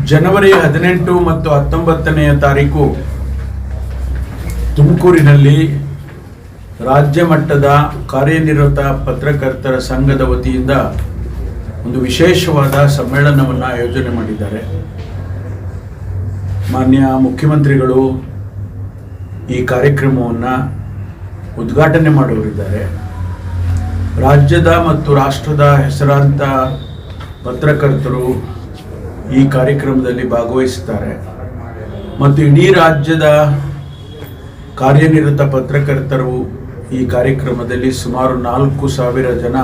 ಜನವರಿ 18 ಮತ್ತು 19ನೇ ತಾರೀಕು ತುಮಕೂರಿನಲ್ಲಿ ರಾಜ್ಯ ಮಟ್ಟದ ಕಾರ್ಯನಿರತ ಪತ್ರಕರ್ತರ ಸಂಘದ ವತಿಯಿಂದ ಒಂದು ವಿಶೇಷವಾದ ಸಮ್ಮೇಳನವನ್ನು ಆಯೋಜನೆ ಮಾಡಿದ್ದಾರೆ. ಮಾನ್ಯ ಮುಖ್ಯಮಂತ್ರಿಗಳು ಈ ಕಾರ್ಯಕ್ರಮವನ್ನು ಉದ್ಘಾಟನೆ ಮಾಡುವರಿದ್ದಾರೆ. ರಾಜ್ಯದ ಮತ್ತು ರಾಷ್ಟ್ರದ ಹೆಸರಾಂತ ಪತ್ರಕರ್ತರು ಈ ಕಾರ್ಯಕ್ರಮದಲ್ಲಿ ಭಾಗವಹಿಸುತ್ತಾರೆ ಮತ್ತು ಇಡೀ ರಾಜ್ಯದ ಕಾರ್ಯನಿರತ ಪತ್ರಕರ್ತರು ಈ ಕಾರ್ಯಕ್ರಮದಲ್ಲಿ ಸುಮಾರು 4,000 ಜನ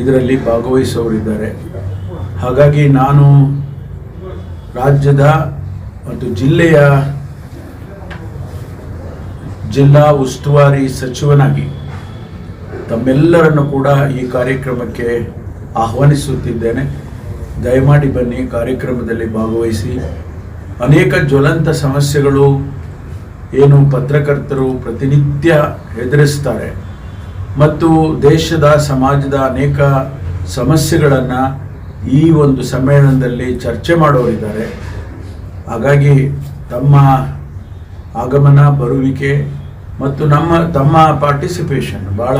ಇದರಲ್ಲಿ ಭಾಗವಹಿಸುವರಿದ್ದಾರೆ. ಹಾಗಾಗಿ ನಾನು ರಾಜ್ಯದ ಮತ್ತು ಜಿಲ್ಲಾ ಉಸ್ತುವಾರಿ ಸಚಿವನಾಗಿ ತಮ್ಮೆಲ್ಲರನ್ನು ಕೂಡ ಈ ಕಾರ್ಯಕ್ರಮಕ್ಕೆ ಆಹ್ವಾನಿಸುತ್ತಿದ್ದೇನೆ. ದಯಮಾಡಿ ಬನ್ನಿ, ಕಾರ್ಯಕ್ರಮದಲ್ಲಿ ಭಾಗವಹಿಸಿ. ಅನೇಕ ಜ್ವಲಂತ ಸಮಸ್ಯೆಗಳು ಏನು ಪತ್ರಕರ್ತರು ಪ್ರತಿನಿತ್ಯ ಎದುರಿಸ್ತಾರೆ ಮತ್ತು ದೇಶದ ಸಮಾಜದ ಅನೇಕ ಸಮಸ್ಯೆಗಳನ್ನು ಈ ಒಂದು ಸಮ್ಮೇಳನದಲ್ಲಿ ಚರ್ಚೆ ಮಾಡೋರಿದ್ದಾರೆ. ಹಾಗಾಗಿ ತಮ್ಮ ಆಗಮನ, ಬರುವಿಕೆ ಮತ್ತು ತಮ್ಮ ಪಾರ್ಟಿಸಿಪೇಷನ್ ಭಾಳ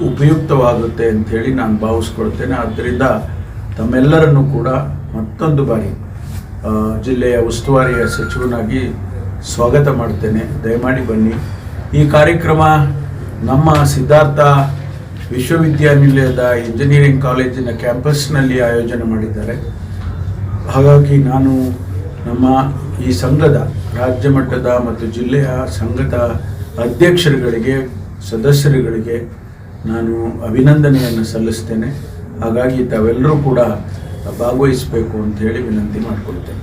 ಉಪಯುಕ್ತವಾಗುತ್ತೆ ಅಂಥೇಳಿ ನಾನು ಭಾವಿಸ್ಕೊಳ್ತೇನೆ. ಆದ್ದರಿಂದ ತಮ್ಮೆಲ್ಲರನ್ನು ಕೂಡ ಮತ್ತೊಂದು ಬಾರಿ ಜಿಲ್ಲೆಯ ಉಸ್ತುವಾರಿಯ ಸಚಿವನಾಗಿ ಸ್ವಾಗತ ಮಾಡ್ತೇನೆ. ದಯಮಾಡಿ ಬನ್ನಿ. ಈ ಕಾರ್ಯಕ್ರಮ ನಮ್ಮ ಸಿದ್ಧಾರ್ಥ ವಿಶ್ವವಿದ್ಯಾನಿಲಯದ ಇಂಜಿನಿಯರಿಂಗ್ ಕಾಲೇಜಿನ ಕ್ಯಾಂಪಸ್ನಲ್ಲಿ ಆಯೋಜನೆ ಮಾಡಿದ್ದಾರೆ. ಹಾಗಾಗಿ ನಾನು ನಮ್ಮ ಈ ಸಂಘದ ರಾಜ್ಯ ಮಟ್ಟದ ಮತ್ತು ಜಿಲ್ಲೆಯ ಸಂಘದ ಅಧ್ಯಕ್ಷರುಗಳಿಗೆ, ಸದಸ್ಯರುಗಳಿಗೆ ನಾನು ಅಭಿನಂದನೆಯನ್ನು ಸಲ್ಲಿಸ್ತೇನೆ. ಹಾಗಾಗಿ ತಾವೆಲ್ಲರೂ ಕೂಡ ಭಾಗವಹಿಸಬೇಕು ಅಂತ ಹೇಳಿ ವಿನಂತಿ ಮಾಡಿಕೊಳ್ತೇನೆ.